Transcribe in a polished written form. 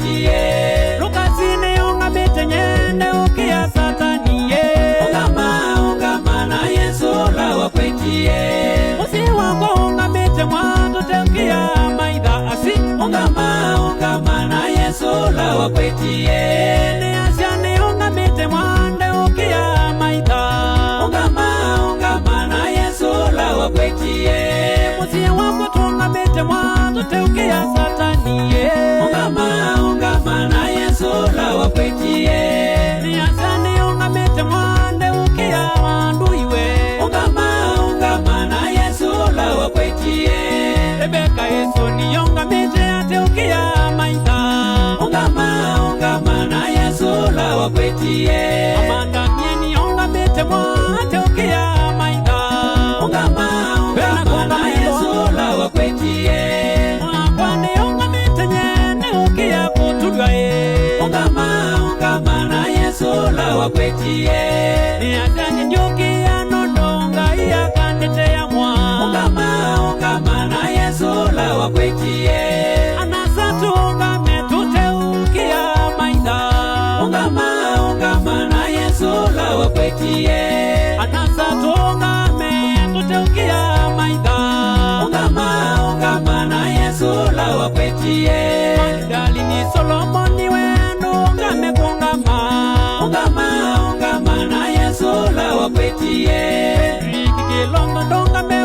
wakwetie Lukasine ungamite nyende ukia satani ungama na Yesu la wakwetie Musi wako ungamite mwanzo teukia maitha asi ungama na Yesu la wakwetie Ni asiane ungamite mwande ukia maitha ungama na Yesu la wakwetie Musi wako tungamite mwanzo teukia satani ungama na Yesu la wakwetie Ni asiane ungamite mwande ukia wanduiwe ungama na Yesu la wakwetie Rebeka Yesu ni ungamite ateukia maitha ungama na Yesu la wakwetie Amanda mieni ungamite mwate ukia maitha ungama na Yesu la wakwetie Mwana ungamite nyene ukia kutulwa ungama na Yesu la wakwetie Ni atanye njukia nondonga iya kandete ya mwa ungama na Yesu la wakwetie Anasatu ungame tuteukia maitha ungama na Yesu la wakwetie Anasatu ungame tuteukia maitha ungama na Yesu la wakwetie Magdali ni Solomoni wendo ungame kungama ungama na Yesu la wakwetie Riki kilongo ndongame